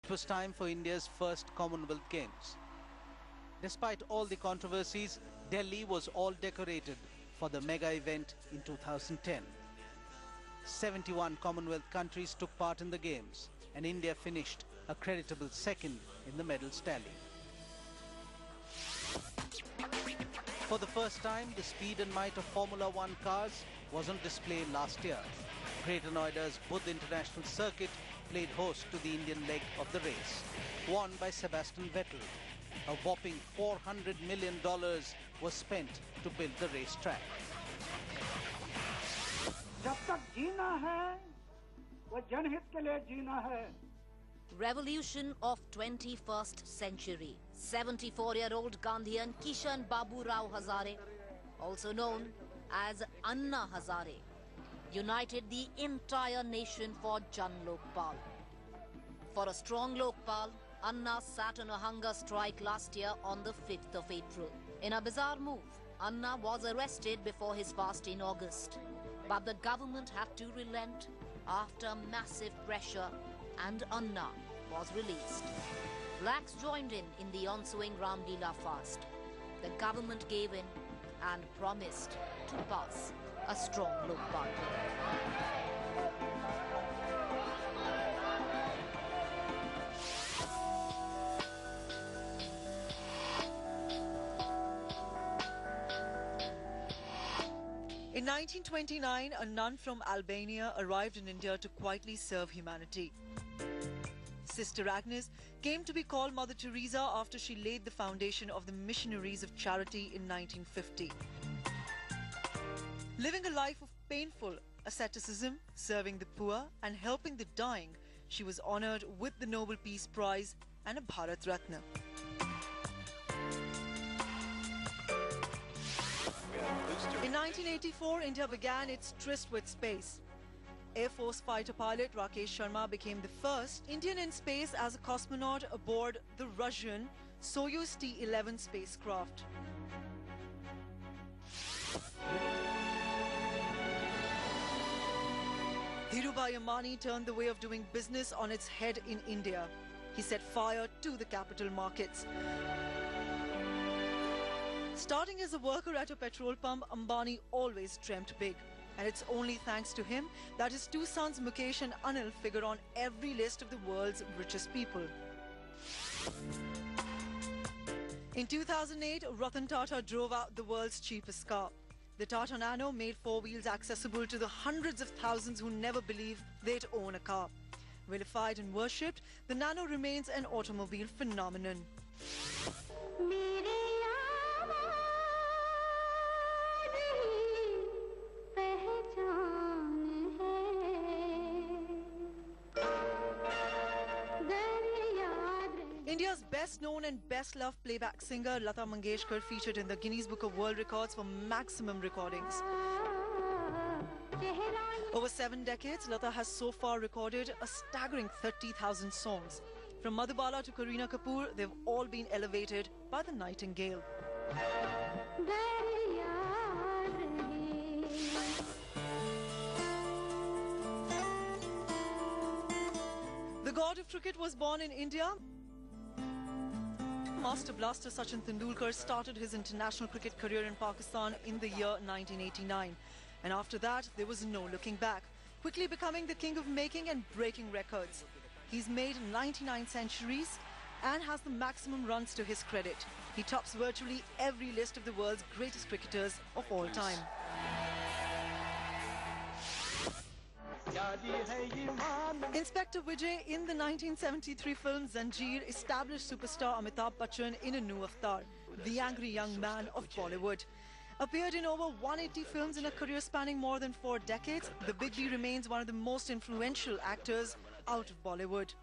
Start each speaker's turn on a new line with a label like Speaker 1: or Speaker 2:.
Speaker 1: It was time for India's first Commonwealth Games. Despite all the controversies, Delhi was all decorated for the mega event in 2010. 71 Commonwealth countries took part in the Games, and India finished a creditable second in the medals tally. For the first time, the speed and might of Formula One cars was on display last year. Greater Noida's Budh International Circuit played host to the Indian leg of the race, won by Sebastian Vettel. A whopping $400 million was spent to build the racetrack.
Speaker 2: जब तक जीना है, वो जनहित के लिए जीना है.
Speaker 3: Revolution of 21st century. 74-year-old Gandhian Kishan Babu Rao Hazare, also known as Anna Hazare, united the entire nation for Jan Lokpal. For a strong Lokpal, Anna sat on a hunger strike last year on the 5th of April. In a bizarre move, Anna was arrested before his fast in August. But the government had to relent after massive pressure, and Anna was released. Blacks joined in the ensuing Ramlila fast. The government gave in and promised to pass a strong Lokpal.
Speaker 4: In 1929, a nun from Albania arrived in India to quietly serve humanity. Sister Agnes came to be called Mother Teresa after she laid the foundation of the Missionaries of Charity in 1950. Living a life of painful asceticism, serving the poor and helping the dying, she was honoured with the Nobel Peace Prize and a Bharat Ratna. In 1984, India began its tryst with space. Air Force fighter pilot Rakesh Sharma became the first Indian in space as a cosmonaut aboard the Russian Soyuz T-11 spacecraft. Dhirubhai Ambani turned the way of doing business on its head in India. He set fire to the capital markets. Starting as a worker at a petrol pump, Ambani always dreamt big. And it's only thanks to him that his two sons Mukesh and Anil figure on every list of the world's richest people. In 2008, Ratan Tata drove out the world's cheapest car. The Tata Nano made four wheels accessible to the hundreds of thousands who never believed they'd own a car. Vilified and worshipped, the Nano remains an automobile phenomenon. India's best-known and best-loved playback singer Lata Mangeshkar featured in the Guinness Book of World Records for maximum recordings. Over 7 decades, Lata has so far recorded a staggering 30,000 songs. From Madhubala to Kareena Kapoor, they've all been elevated by the Nightingale. The god of cricket was born in India. Master blaster Sachin Tendulkar started his international cricket career in Pakistan in the year 1989. And after that, there was no looking back, quickly becoming the king of making and breaking records. He's made 99 centuries and has the maximum runs to his credit. He tops virtually every list of the world's greatest cricketers of all time. Inspector Vijay in the 1973 film Zanjeer established superstar Amitabh Bachchan in a new avatar, the angry young man of Bollywood. Appeared in over 180 films in a career spanning more than 4 decades, the Big B remains one of the most influential actors out of Bollywood.